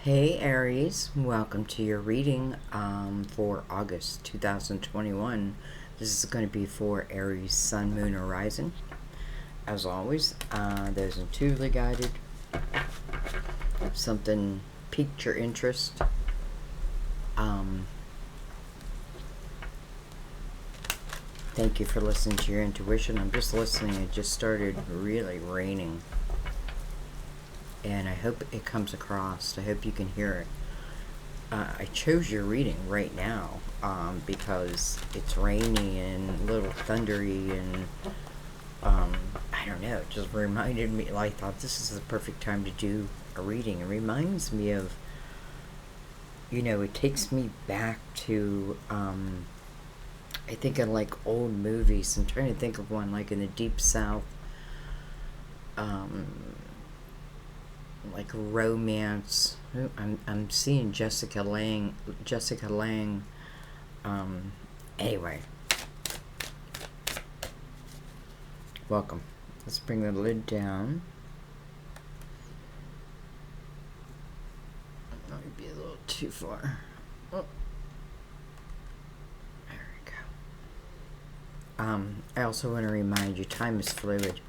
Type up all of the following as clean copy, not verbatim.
Hey Aries, welcome to your reading for August 2021. This is going to be for Aries Sun, Moon, or Rising. As always, those intuitively guided. If something piqued your interest, thank you for listening to your intuition. I'm just listening. It just started really raining. And I hope it comes across. I hope you can hear it. I chose your reading right now because it's rainy and a little thundery and I don't know, it just reminded me, I thought this is the perfect time to do a reading. It reminds me of, it takes me back to, I think of like old movies. I'm trying to think of one like in the Deep South, like romance. I'm seeing Jessica Lange. Anyway, welcome. Let's bring the lid down. That might be a little too far. Oh. There we go. I also want to remind you, time is fluid.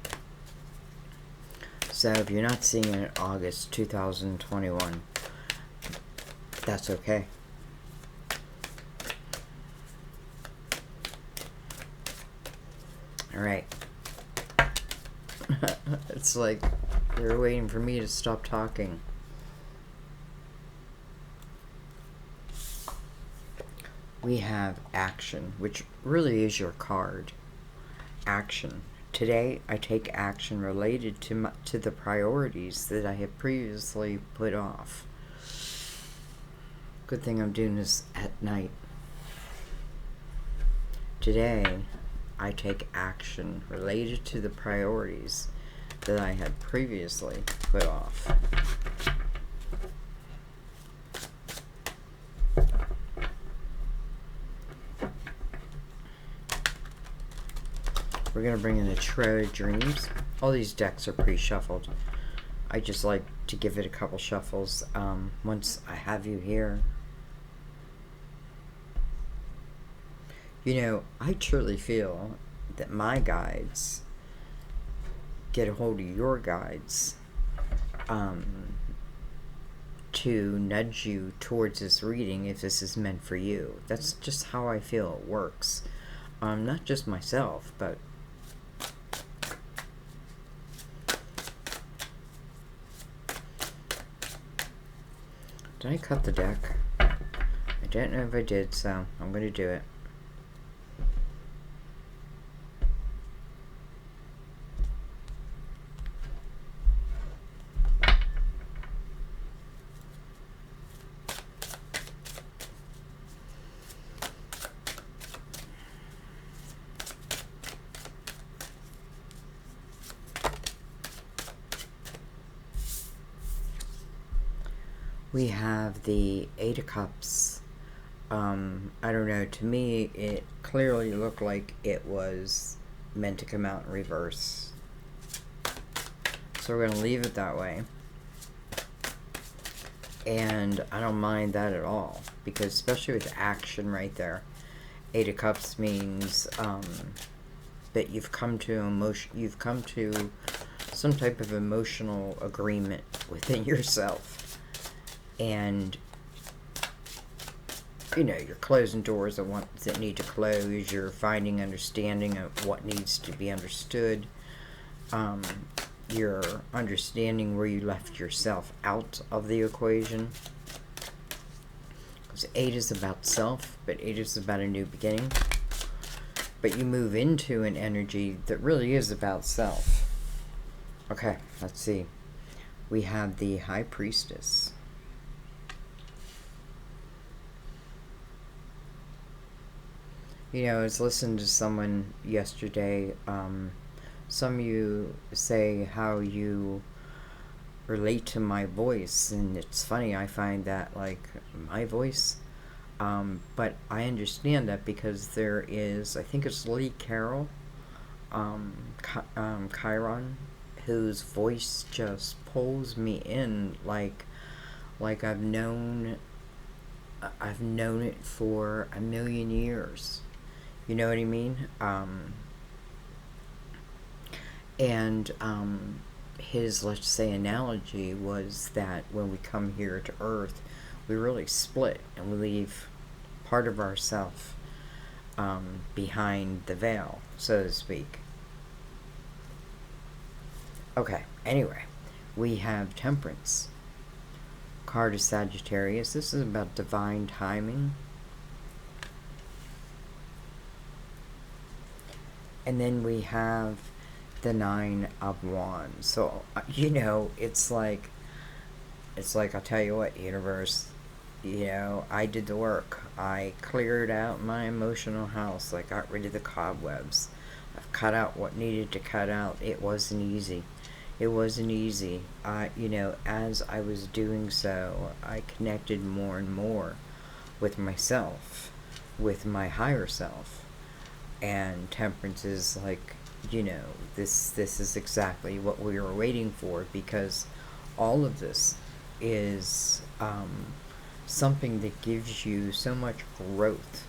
So if you're not seeing it in August 2021, that's okay. Alright. It's like they're waiting for me to stop talking. We have action, which really is your card. Action. Today, I take action related to the priorities that I have previously put off. Good thing I'm doing this at night. Today, I take action related to the priorities that I had previously put off. We're going to bring in the Tarot of Dreams. All these decks are pre-shuffled. I just like to give it a couple shuffles once I have you here. I truly feel that my guides get a hold of your guides to nudge you towards this reading if this is meant for you. That's just how I feel it works. Not just myself, but did I cut the deck? I don't know if I did, so I'm going to do it. We have the Eight of Cups. I don't know, to me it clearly looked like it was meant to come out in reverse. So we're going to leave it that way. And I don't mind that at all, because especially with action right there, Eight of Cups means that you've come to some type of emotional agreement within yourself. And you're closing doors that need to close. You're finding understanding of what needs to be understood. You're understanding where you left yourself out of the equation. Because 8 is about self, but 8 is about a new beginning. But you move into an energy that really is about self. Okay, let's see. We have the High Priestess. I was listening to someone yesterday. Some of you say how you relate to my voice, and it's funny, I find that, like, my voice, but I understand that because there is, I think it's Lee Carroll, Chiron, whose voice just pulls me in like Like I've known it for a million years. You know what I mean? And his, let's say, analogy was that when we come here to Earth, we really split and we leave part of ourself behind the veil, so to speak. Okay, anyway, we have Temperance. Card of Sagittarius. This is about divine timing. And then we have the Nine of Wands. So, you know, it's like, I'll tell you what, universe, you know, I did the work. I cleared out my emotional house. I got rid of the cobwebs. I've cut out what needed to cut out. It wasn't easy. It wasn't easy. You know, as I was doing so, I connected more and more with myself, with my higher self. And Temperance is like, you know, this is exactly what we were waiting for, because all of this is something that gives you so much growth,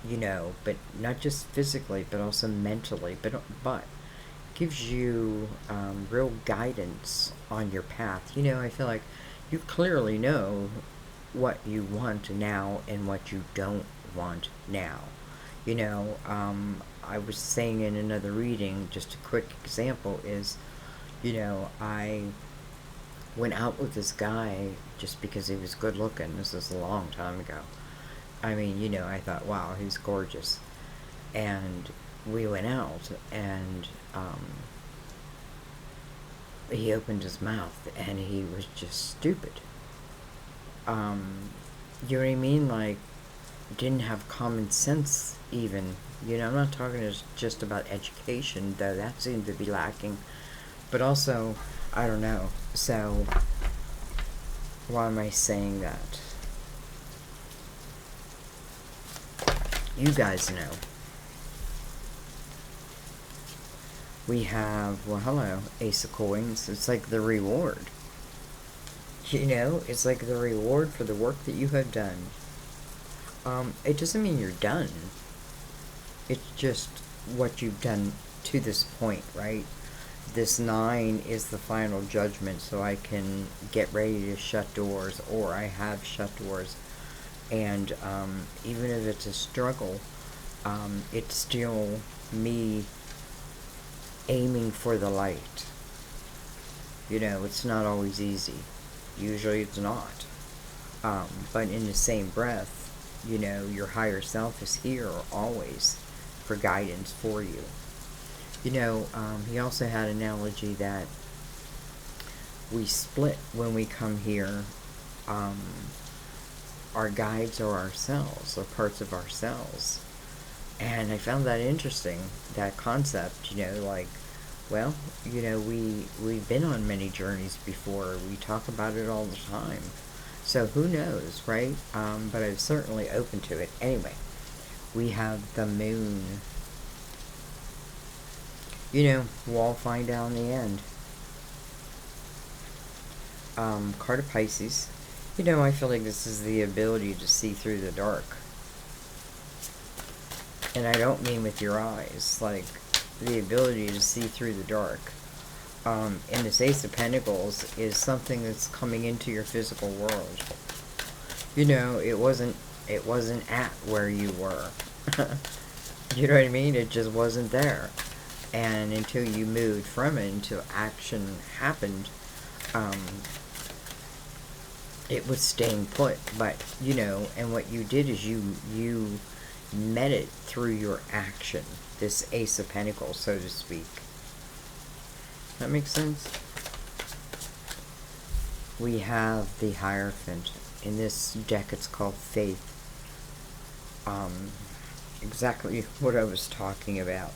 you know, but not just physically, but also mentally, but gives you real guidance on your path. You know, I feel like you clearly know what you want now and what you don't want now. You know, I was saying in another reading, just a quick example is, you know, I went out with this guy just because he was good looking. This is a long time ago. I mean, you know, I thought, wow, he's gorgeous. And we went out, and he opened his mouth, and he was just stupid. You know what I mean? Like, didn't have common sense even. You know, I'm not talking just about education, though that seemed to be lacking. But also, I don't know. So, why am I saying that? You guys know. We have, well, hello, Ace of Coins. It's like the reward. You know, it's like the reward for the work that you have done. It doesn't mean you're done. It's just what you've done to this point, right? This 9 is the final judgment, so I can get ready to shut doors, or I have shut doors. And even if it's a struggle, it's still me aiming for the light. You know, it's not always easy. Usually it's not. But in the same breath, you know, your higher self is here always for guidance for you. You know, he also had an analogy that we split when we come here. Our guides are ourselves, or parts of ourselves. And I found that interesting, that concept, you know, like, well, you know, we've been on many journeys before. We talk about it all the time. So who knows, right? But I'm certainly open to it. Anyway, we have the Moon. You know, we'll all find out in the end. Card of Pisces. You know, I feel like this is the ability to see through the dark. And I don't mean with your eyes, like the ability to see through the dark. And this Ace of Pentacles is something that's coming into your physical world. You know, it wasn't at where you were. You know what I mean? It just wasn't there. And until you moved from it, until action happened, it was staying put. But, you know, and what you did is you met it through your action. This Ace of Pentacles, so to speak. That makes sense? We have the Hierophant. In this deck, it's called Faith. Exactly what I was talking about.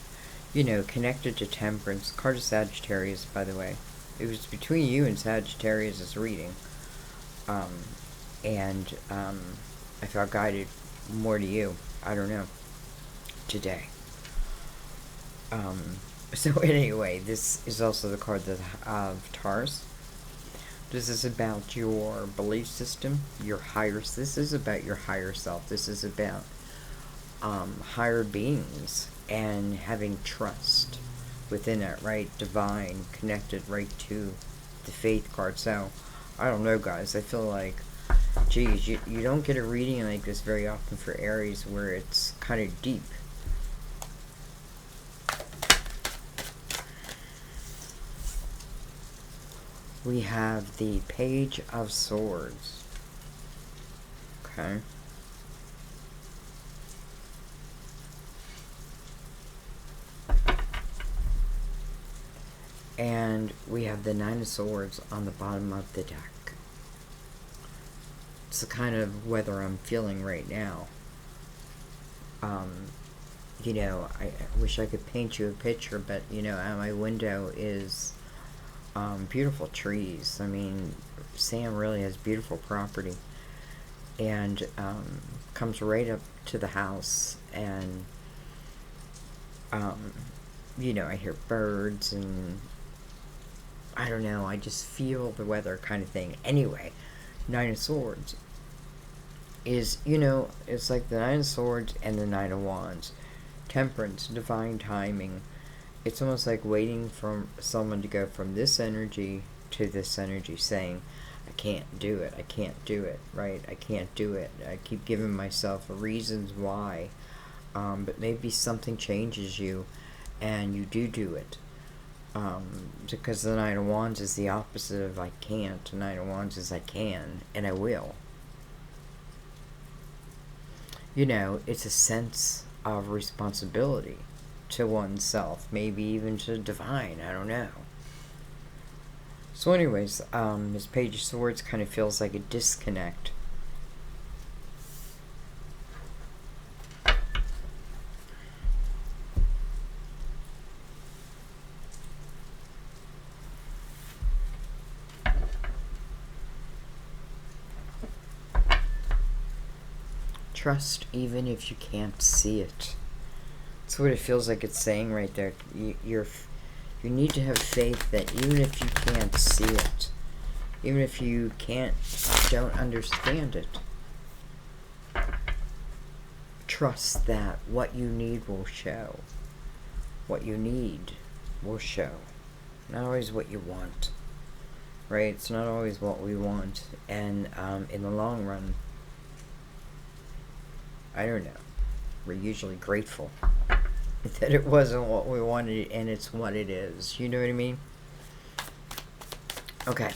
You know, connected to Temperance. Card of Sagittarius, by the way. It was between you and Sagittarius' reading. I felt guided more to you. I don't know. Today. So anyway, this is also the card of Taurus. This is about your belief system, this is about your higher self. This is about higher beings and having trust within it, right? Divine, connected right to the faith card. So, I don't know, guys. I feel like, geez, you don't get a reading like this very often for Aries where it's kind of deep. We have the Page of Swords. Okay. And we have the Nine of Swords on the bottom of the deck. It's the kind of weather I'm feeling right now. You know, I wish I could paint you a picture, but, you know, out my window is beautiful trees. I mean, Sam really has beautiful property. And comes right up to the house, and, you know, I hear birds, and I don't know, I just feel the weather kind of thing. Anyway, Nine of Swords is, you know, it's like the Nine of Swords and the Nine of Wands. Temperance, divine timing. It's almost like waiting for someone to go from this energy to this energy, saying, I can't do it, I can't do it, right? I can't do it. I keep giving myself reasons why. But maybe something changes you, and you do it. Because the Nine of Wands is the opposite of I can't. The Nine of Wands is I can, and I will. You know, it's a sense of responsibility to oneself, maybe even to the divine, I don't know. So anyways, this Page of Swords kind of feels like a disconnect. Trust even if you can't see it. That's what it feels like it's saying right there. You need to have faith that even if you can't see it, even if you don't understand it, trust that what you need will show. What you need will show. Not always what you want, right? It's not always what we want. And in the long run, I don't know, we're usually grateful that it wasn't what we wanted and it's what it is. You know what I mean? Okay.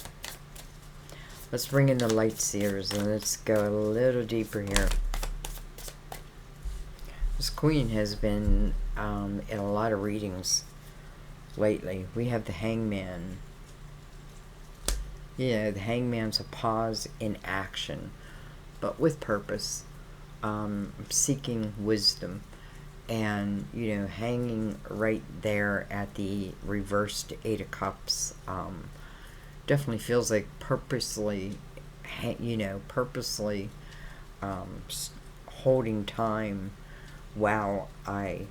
Let's bring in the Light Seers and let's go a little deeper here. This Queen has been in a lot of readings lately. We have the Hangman. Yeah, the Hangman's a pause in action, but with purpose. Seeking wisdom, and, you know, hanging right there at the reversed Eight of Cups. Definitely feels like purposely holding time while I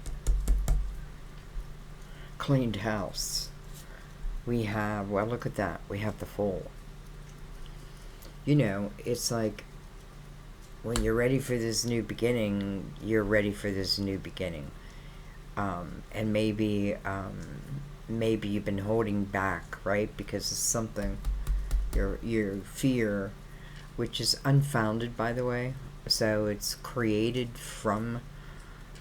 cleaned house. We have, well, look at that, we have the Fool. You know, it's like, when you're ready for this new beginning, you're ready for this new beginning. And maybe you've been holding back, right? Because of something, your fear, which is unfounded, by the way. So it's created from,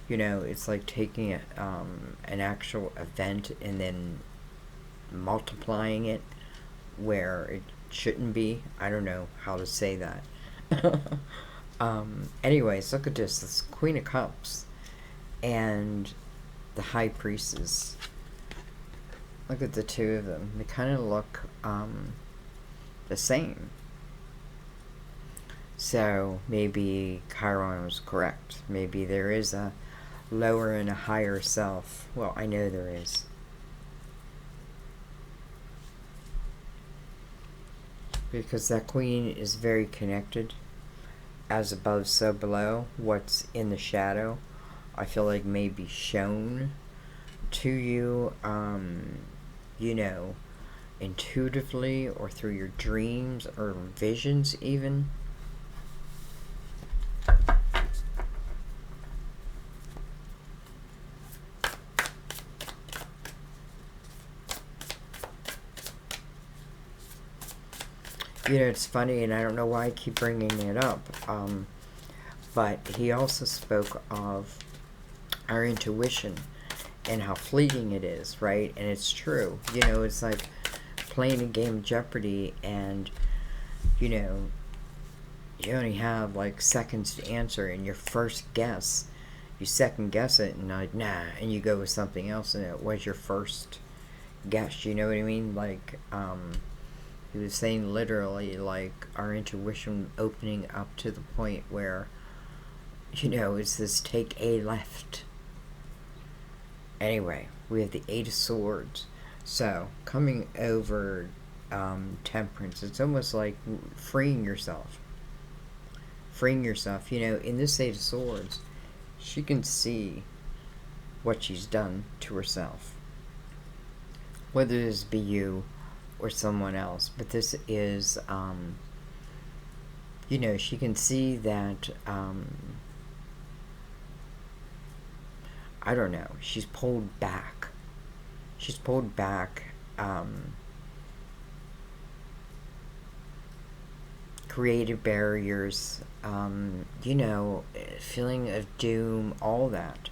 you know, it's like taking an actual event and then multiplying it where it shouldn't be. I don't know how to say that. Anyways, look at this Queen of Cups and the High Priestess. Look at the two of them. They kind of look the same. So maybe Chiron was correct. Maybe there is a lower and a higher self. Well, I know there is. Because that Queen is very connected. As above, so below. What's in the shadow, I feel like may be shown to you. You know, intuitively or through your dreams or visions even. You know, it's funny, and I don't know why I keep bringing it up, but he also spoke of our intuition and how fleeting it is, right? And it's true. You know, it's like playing a game of Jeopardy, and, you know, you only have like seconds to answer, and your first guess, you second guess it, and like, nah, and you go with something else, and it was your first guess, you know what I mean? Like, he was saying literally, like, our intuition opening up to the point where, you know, it's this take a left. Anyway, we have the Eight of Swords. So, coming over Temperance, it's almost like freeing yourself. Freeing yourself. You know, in this Eight of Swords, she can see what she's done to herself. Whether this be you or someone else. But this is, you know, she can see that, I don't know, she's pulled back. She's pulled back, created barriers, you know, feeling of doom, all that.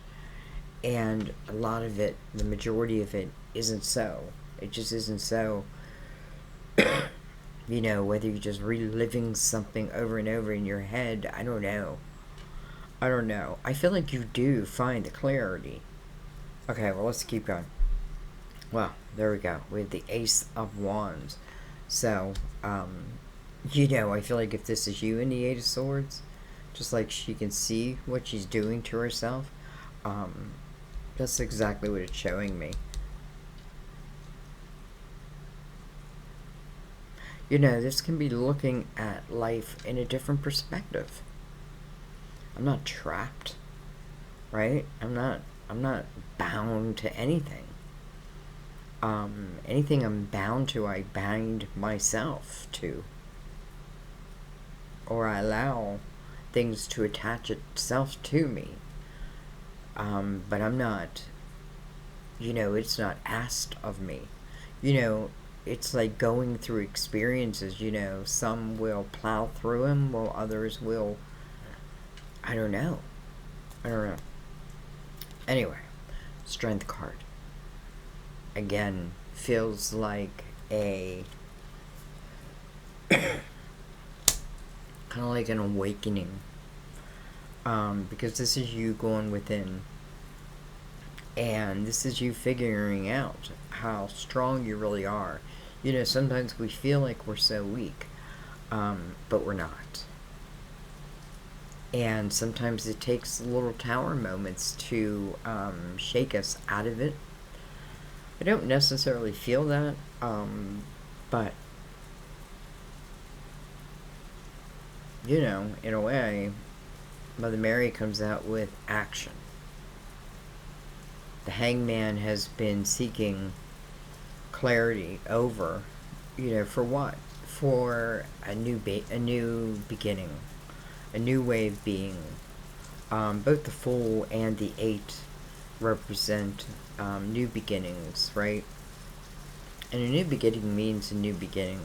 And a lot of it, the majority of it, isn't so. It just isn't so. You know, whether you're just reliving something over and over in your head, I don't know. I don't know. I feel like you do find the clarity. Okay, well, let's keep going. Well, there we go. We have the Ace of Wands. So, you know, I feel like if this is you in the Eight of Swords, just like she can see what she's doing to herself, that's exactly what it's showing me. You know, this can be looking at life in a different perspective. I'm not trapped, right? I'm not bound to anything. Anything I'm bound to, I bind myself to. Or I allow things to attach itself to me. But I'm not, you know, it's not asked of me. You know, it's like going through experiences, you know. Some will plow through them, while others will, I don't know. Anyway, Strength card. Again, feels like a kind of like an awakening. Because this is you going within. And this is you figuring out how strong you really are. You know, sometimes we feel like we're so weak, but we're not. And sometimes it takes little tower moments to shake us out of it. I don't necessarily feel that, but, you know, in a way, Mother Mary comes out with action. The Hangman has been seeking clarity over, you know, for what? For a new beginning, a new way of being. Both the Fool and the Eight represent new beginnings, right? And a new beginning means a new beginning.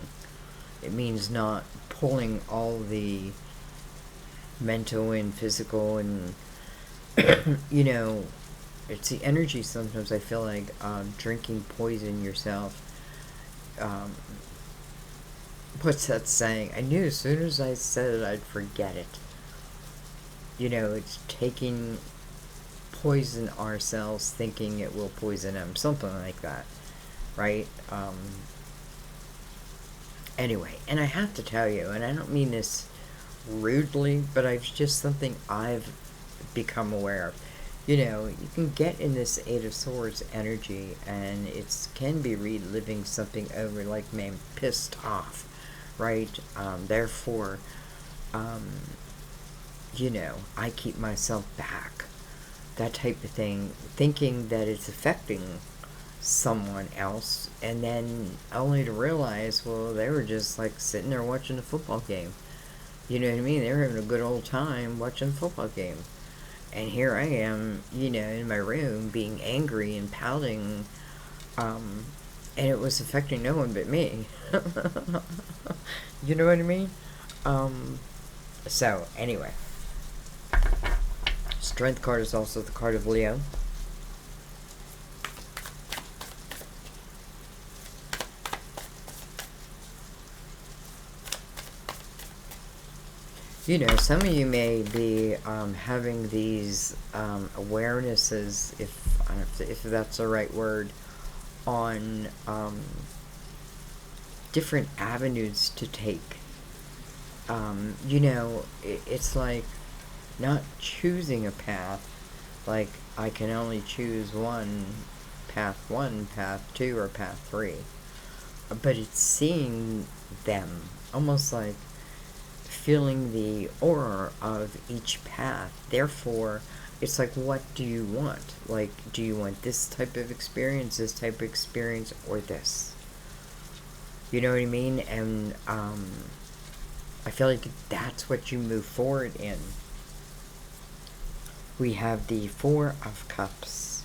It means not pulling all the mental and physical and, you know, it's the energy sometimes I feel like drinking poison yourself. What's that saying? I knew as soon as I said it, I'd forget it. You know, it's taking poison ourselves thinking it will poison them. Something like that. Right? Anyway, and I have to tell you, and I don't mean this rudely, but it's just something I've become aware of. You know, you can get in this Eight of Swords energy, and it can be reliving something over, like, man, pissed off, right? Therefore, you know, I keep myself back, that type of thing, thinking that it's affecting, someone else, and then only to realize, well, they were just like sitting there watching a football game. You know what I mean? They were having a good old time watching a football game. And here I am, in my room being angry and pouting, and it was affecting no one but me. You know what I mean? So, anyway. Strength card is also the card of Leo. Some of you may be having these awarenesses, if that's the right word, on different avenues to take. It's like not choosing a path, like I can only choose path 2, or path 3. But it's seeing them, almost like feeling the aura of each path. Therefore, it's like, what do you want? Like, do you want this type of experience, or this? You know what I mean? And I feel like that's what you move forward in. We have the 4 of Cups.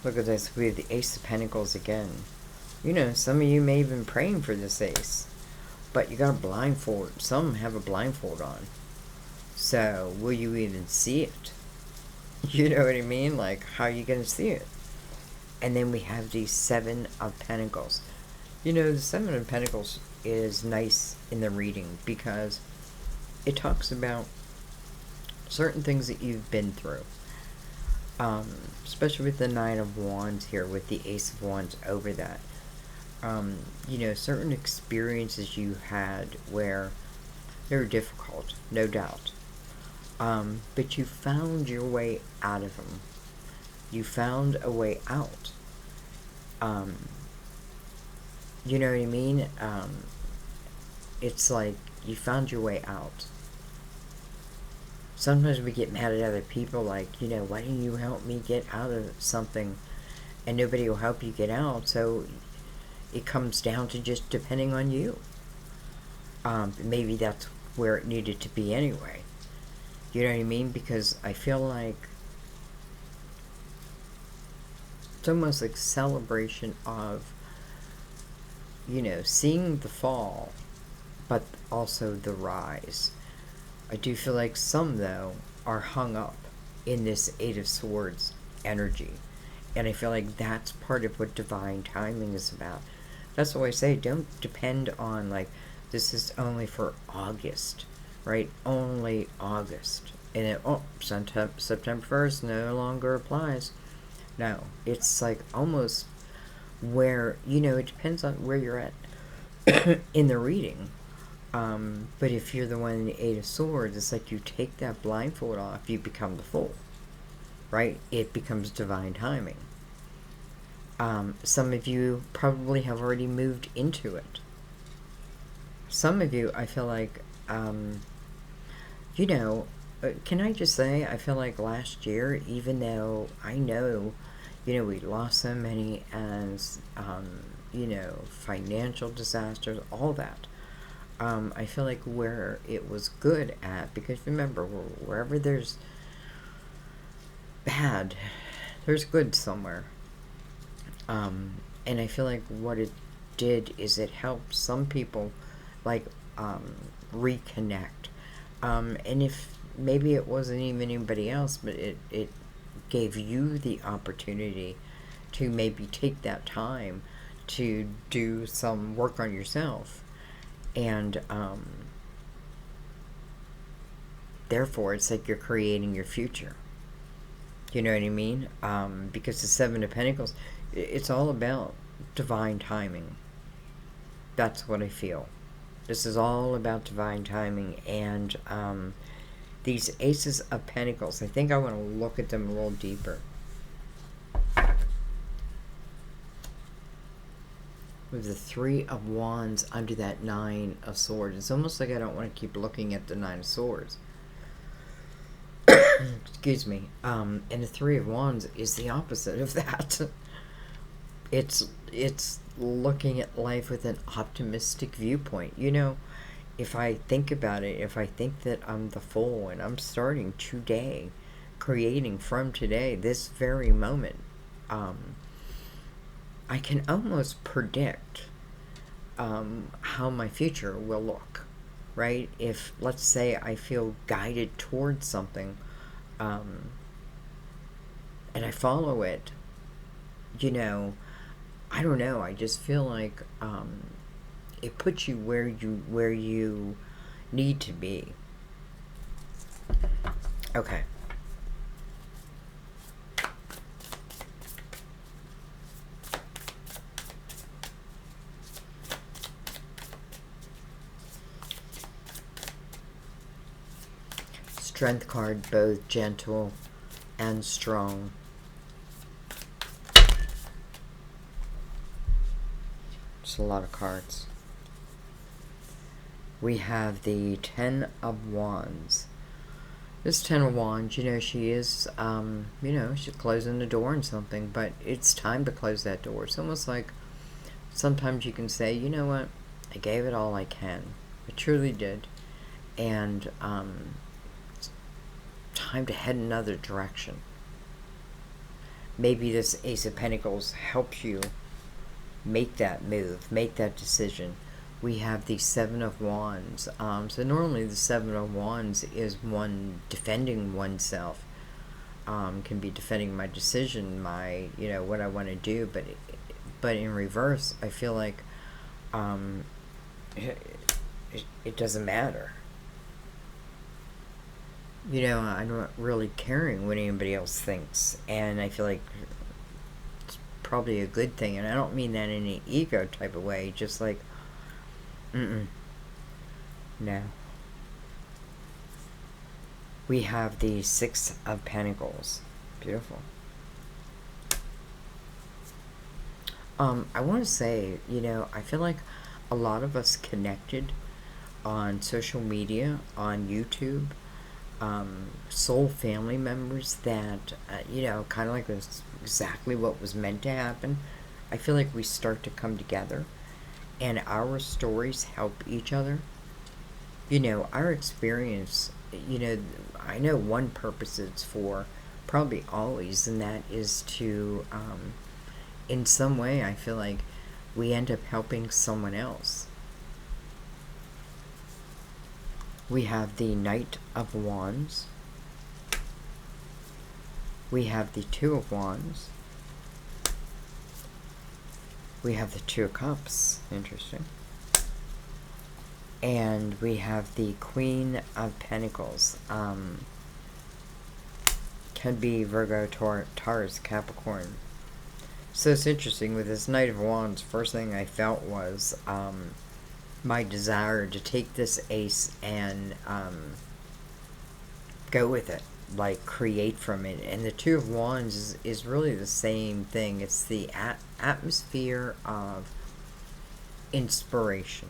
Look at this. We have the Ace of Pentacles again. Some of you may have been praying for this ace, but you got a blindfold. Some have a blindfold on. So, will you even see it? You know what I mean? Like, how are you going to see it? And then we have the 7 of Pentacles. The 7 of Pentacles is nice in the reading because it talks about certain things that you've been through. Especially with the 9 of Wands here, with the Ace of Wands over that. Certain experiences you had where they were difficult, no doubt. But you found your way out of them. You found a way out. You know what I mean? It's like you found your way out. Sometimes we get mad at other people, like, why didn't you help me get out of something? And nobody will help you get out, so it comes down to just depending on you. Maybe that's where it needed to be anyway. You know what I mean? Because I feel like it's almost like celebration of, seeing the fall, but also the rise. I do feel like some, though, are hung up in this 8 of Swords energy. And I feel like that's part of what divine timing is about. That's why I say, don't depend on, like, this is only for August, right? Only August. And then, September 1st no longer applies. No, it's like almost where, it depends on where you're at in the reading. But if you're the one in the 8 of Swords, it's like you take that blindfold off, you become the Fool, right? It becomes divine timing. Some of you probably have already moved into it. Some of you, I feel like, can I just say, I feel like last year, even though I know, we lost so many as, financial disasters, all that. I feel like where it was good at, because remember, wherever there's bad, there's good somewhere. And I feel like what it did is it helped some people, like, reconnect. And if maybe it wasn't even anybody else, but it gave you the opportunity to maybe take that time to do some work on yourself. And therefore, it's like you're creating your future. You know what I mean? Because the 7 of Pentacles, it's all about divine timing. That's what I feel. This is all about divine timing. And these Aces of Pentacles, I think I want to look at them a little deeper. With the 3 of Wands under that 9 of Swords. It's almost like I don't want to keep looking at the 9 of Swords. Excuse me. And the Three of Wands is the opposite of that. It's looking at life with an optimistic viewpoint. You know, if I think about it, if I think that I'm the Fool and I'm starting today, creating from today, this very moment, I can almost predict how my future will look, right? If, let's say, I feel guided towards something, and I follow it, you know, I don't know, I just feel like it puts you where you need to be. Okay. Strength card, both gentle and strong. It's a lot of cards. We have the Ten of Wands. This Ten of Wands, you know, she is, you know, she's closing the door on something, but it's time to close that door. It's almost like sometimes you can say, you know what, I gave it all I can. I truly did. And it's time to head another direction. Maybe this Ace of Pentacles helps you make that move, make that decision. We have the Seven of Wands. So normally the Seven of Wands is one defending oneself. Can be defending my decision, my, you know, what I want to do. But in reverse, I feel like it doesn't matter. You know, I'm not really caring what anybody else thinks. And I feel like it's probably a good thing. And I don't mean that in an ego type of way. Just like, no. We have the Six of Pentacles. Beautiful. I want to say, you know, I feel like a lot of us connected on social media, on YouTube, soul family members that, you know, kind of like this, exactly what was meant to happen. I feel like we start to come together. And our stories help each other. You know, our experience, you know, I know one purpose it's for, probably always, and that is to, in some way, I feel like we end up helping someone else. We have the Knight of Wands. We have the Two of Wands. We have the Two of Cups. Interesting. And we have the Queen of Pentacles. Can be Virgo, Taurus, Capricorn. So it's interesting. With this Knight of Wands, first thing I felt was my desire to take this ace and go with it. Like, create from it. And the Two of Wands is really the same thing. It's the atmosphere of inspiration.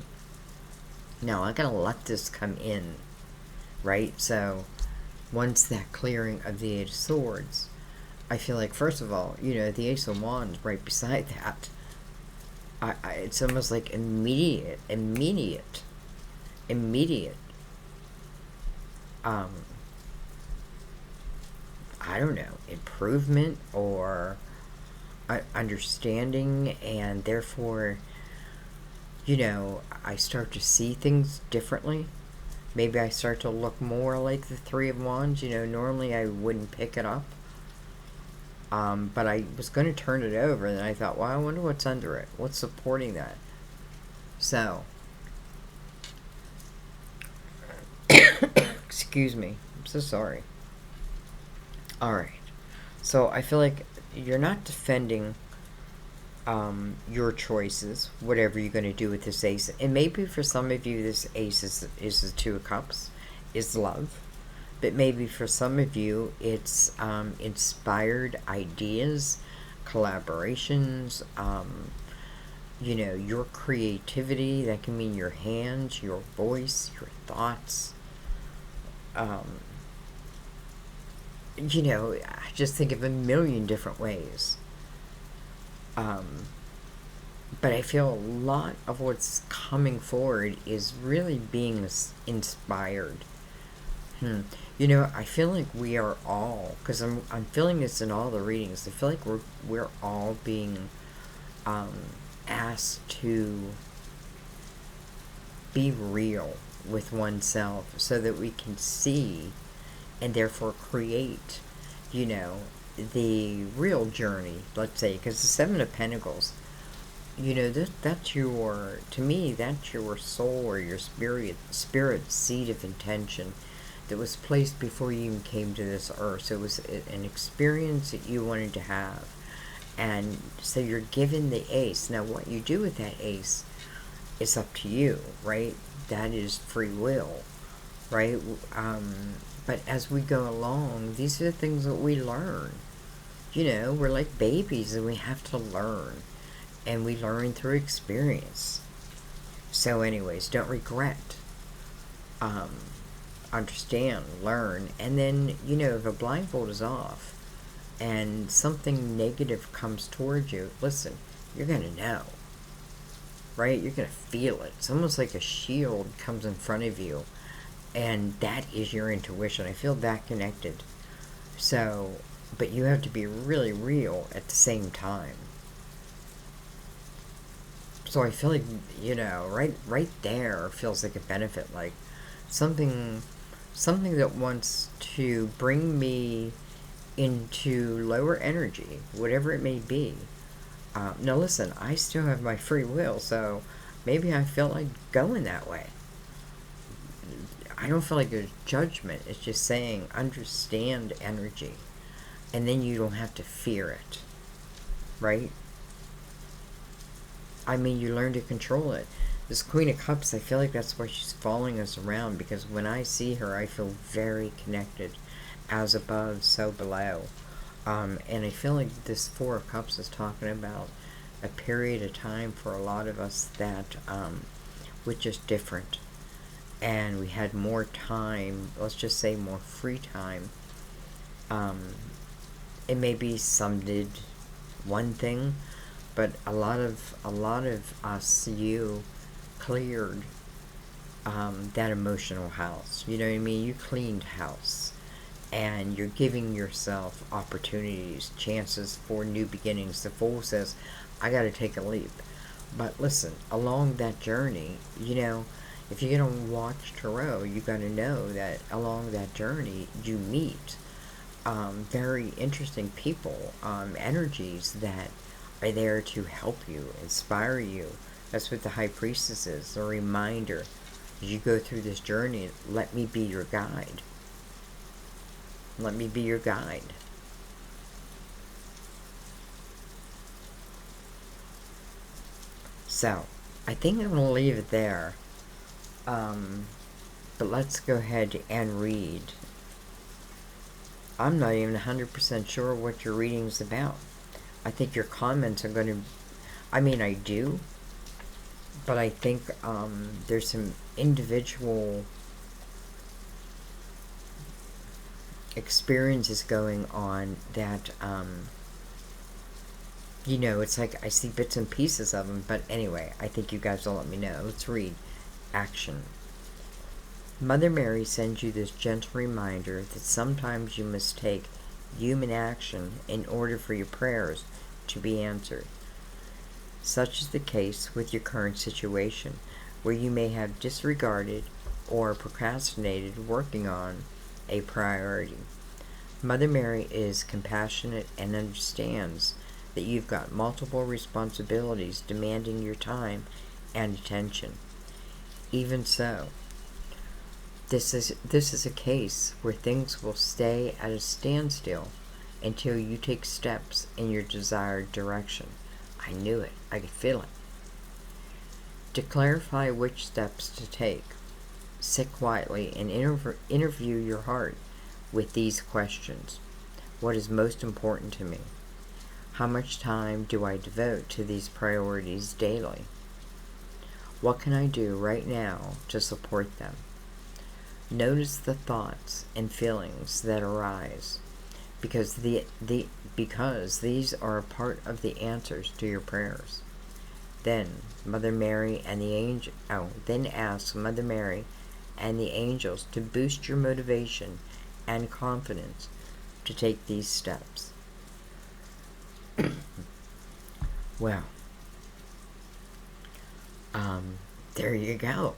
Now, I gotta let this come in, right? So, once that clearing of the Eight of Swords, I feel like, first of all, you know, the Ace of Wands right beside that, it's almost like immediate, I don't know, improvement or understanding, and therefore, you know, I start to see things differently. Maybe I start to look more like the Three of Wands. You know, normally I wouldn't pick it up. But I was going to turn it over, and I thought, well, I wonder what's under it. What's supporting that? So, excuse me. I'm so sorry. Alright. So, I feel like you're not defending your choices, whatever you're going to do with this ace. And maybe for some of you, this ace is the Two of Cups, is love. But maybe for some of you, it's inspired ideas, collaborations, you know, your creativity. That can mean your hands, your voice, your thoughts. you know, I just think of a million different ways. But I feel a lot of what's coming forward is really being inspired. You know, I feel like we are all, because I'm feeling this in all the readings. I feel like we're all being asked to be real with oneself so that we can see and therefore create, you know, the real journey, let's say, because the Seven of Pentacles, you know, that's your, to me, that's your soul or your spirit seed of intention that was placed before you even came to this earth. So it was an experience that you wanted to have. And so you're given the ace. Now what you do with that ace is up to you, right? That is free will, right? But as we go along, these are the things that we learn. You know, we're like babies and we have to learn. And we learn through experience. So anyways, don't regret. Understand, learn, and then, you know, if a blindfold is off and something negative comes towards you, listen, you're going to know, right? You're going to feel it. It's almost like a shield comes in front of you, and that is your intuition. I feel that connected. So, but you have to be really real at the same time. So I feel like, you know, right there feels like a benefit, like something that wants to bring me into lower energy, whatever it may be. Now listen, I still have my free will, so maybe I feel like going that way. I don't feel like there's judgment. It's just saying understand energy, and then you don't have to fear it, right? I mean, you learn to control it. This Queen of Cups, I feel like that's why she's following us around, because when I see her, I feel very connected. As above, so below. And I feel like this Four of Cups is talking about a period of time for a lot of us that was just different. And we had more time, let's just say more free time. It may be some did one thing, but a lot of us, you cleared that emotional house. You know what I mean? You cleaned house. And you're giving yourself opportunities, chances for new beginnings. The Fool says, I got to take a leap. But listen, along that journey, you know, if you're going to watch Tarot, you got to know that along that journey, you meet very interesting people, energies that are there to help you, inspire you. That's what the High Priestess is, a reminder. As you go through this journey, let me be your guide. Let me be your guide. So, I think I'm going to leave it there. But let's go ahead and read. I'm not even 100% sure what your reading's about. I think your comments are going to... I mean, I do. But I think there's some individual experiences going on that, you know, it's like I see bits and pieces of them. But anyway, I think you guys will let me know. Let's read. Action. Mother Mary sends you this gentle reminder that sometimes you must take human action in order for your prayers to be answered. Such is the case with your current situation, where you may have disregarded or procrastinated working on a priority. Mother Mary is compassionate and understands that you've got multiple responsibilities demanding your time and attention. Even so, this is a case where things will stay at a standstill until you take steps in your desired direction. I knew it. I could feel it. To clarify which steps to take, sit quietly and interview your heart with these questions. What is most important to me? How much time do I devote to these priorities daily? What can I do right now to support them? Notice the thoughts and feelings that arise. because these are a part of the answers to your prayers. Then Mother Mary and the angel then ask Mother Mary and the angels to boost your motivation and confidence to take these steps. Well, there you go.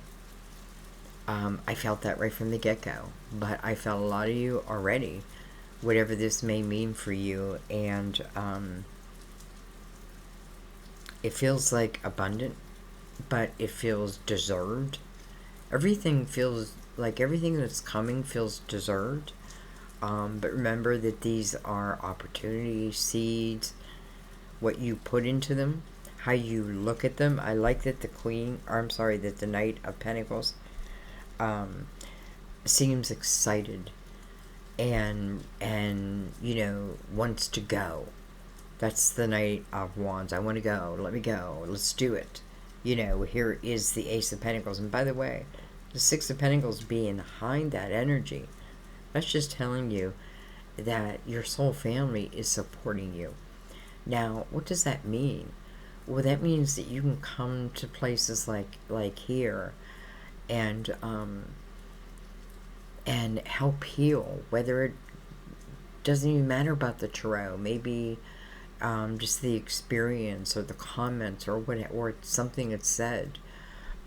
I felt that right from the get-go, but I felt a lot of you already, whatever this may mean for you, and it feels like abundant, but it feels deserved. Everything feels like everything that's coming feels deserved, but remember that these are opportunities, seeds, what you put into them, how you look at them. I like that that the Knight of Pentacles seems excited and wants to go. That's the Knight of Wands. I want to go. Let me go. Let's do it. Here is the Ace of Pentacles. And by the way, the Six of Pentacles being behind that energy, that's just telling you that your soul family is supporting you. Now, what does that mean? Well, that means that you can come to places like here and help heal, whether it doesn't even matter about the tarot, maybe just the experience or the comments or something that's said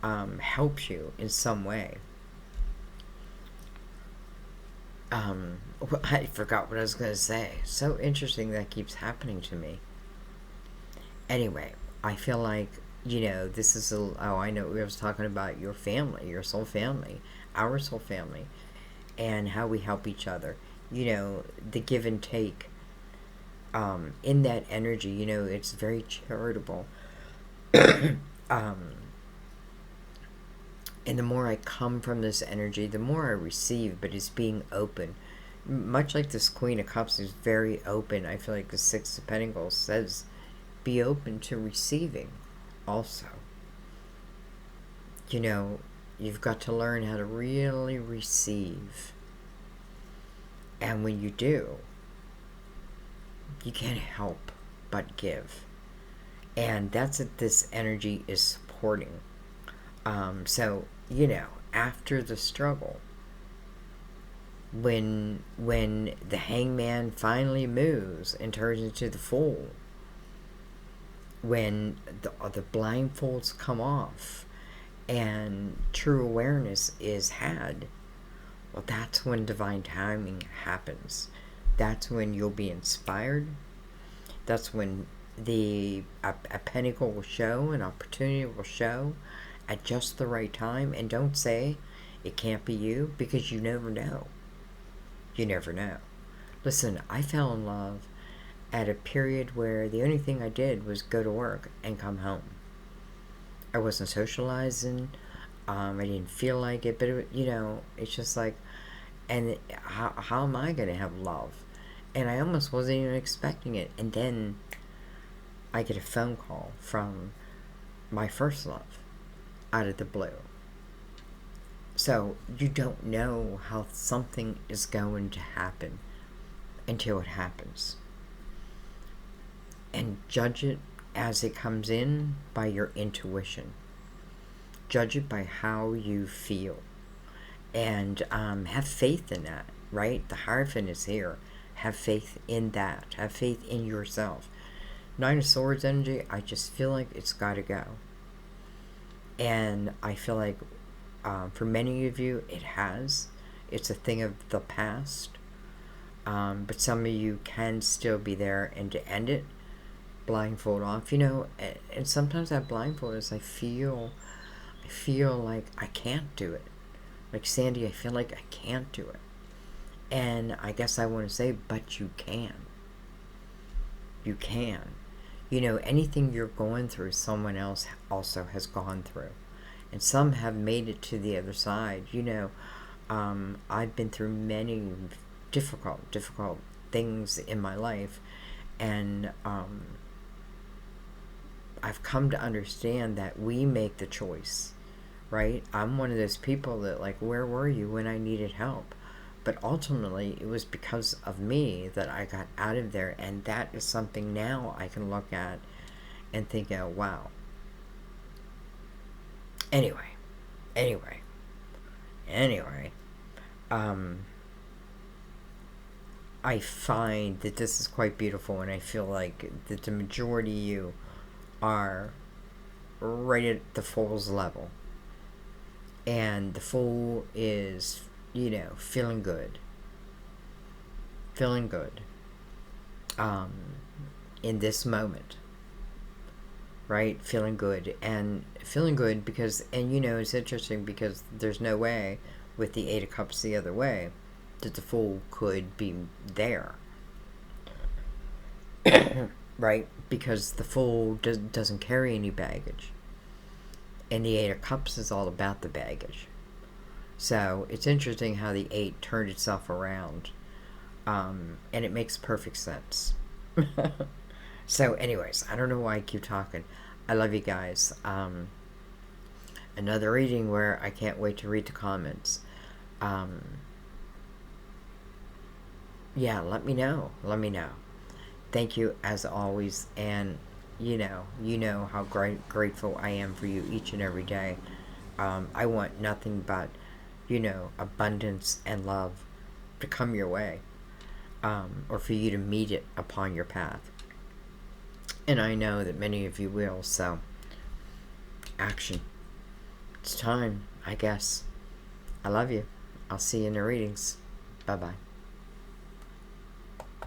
helps you in some way. I forgot what I was going to say. So interesting that keeps happening to me. Anyway, I feel like, this is I know we was talking about your family, your soul family, our soul family, and how we help each other. The give and take in that energy, it's very charitable. And the more I come from this energy, the more I receive, but it's being open. Much like this Queen of Cups is very open. I feel like the Six of Pentacles says, be open to receiving also. You've got to learn how to really receive. And when you do, you can't help but give. And that's what this energy is supporting. So, after the struggle, when the Hangman finally moves and turns into the Fool, when the blindfolds come off and true awareness is had, well, that's when divine timing happens. That's when you'll be inspired. That's when a pentacle will show, an opportunity will show at just the right time. And don't say it can't be you, because you never know. You never know. Listen, I fell in love at a period where the only thing I did was go to work and come home. I wasn't socializing. I didn't feel like it, but it's just like, and how am I going to have love? And I almost wasn't even expecting it. And then I get a phone call from my first love out of the blue. So you don't know how something is going to happen until it happens. And judge it as it comes in by your intuition. Judge it by how you feel. And have faith in that, right? The Hierophant is here. Have faith in that. Have faith in yourself. Nine of Swords energy, I just feel like it's got to go. And I feel like for many of you, it has. It's a thing of the past. But some of you can still be there, and to end it, blindfold off, and sometimes that blindfold is I feel like I can't do it. Like Sandy, I feel like I can't do it. And I guess I want to say, but you can. You can. Anything you're going through, someone else also has gone through. And some have made it to the other side. I've been through many difficult things in my life. And I've come to understand that we make the choice, right? I'm one of those people that, like, where were you when I needed help? But ultimately, it was because of me that I got out of there, and that is something now I can look at and think, oh, wow. Anyway, anyway, anyway, I find that this is quite beautiful, and I feel like that the majority of you are right at the Fool's level. And the Fool is, you know, feeling good. Feeling good. In this moment. Right? Feeling good. And feeling good because, and you know, it's interesting because there's no way with the Eight of Cups the other way that the Fool could be there. Right? Because the Fool doesn't carry any baggage. And the Eight of Cups is all about the baggage. So it's interesting how the 8 turned itself around. And it makes perfect sense. So anyways, I don't know why I keep talking. I love you guys. Another reading where I can't wait to read the comments. Yeah, let me know. Let me know. Thank you as always. And you know how grateful I am for you each and every day. I want nothing but, you know, abundance and love to come your way, or for you to meet it upon your path. And I know that many of you will, so action. It's time, I guess. I love you. I'll see you in the readings. Bye-bye.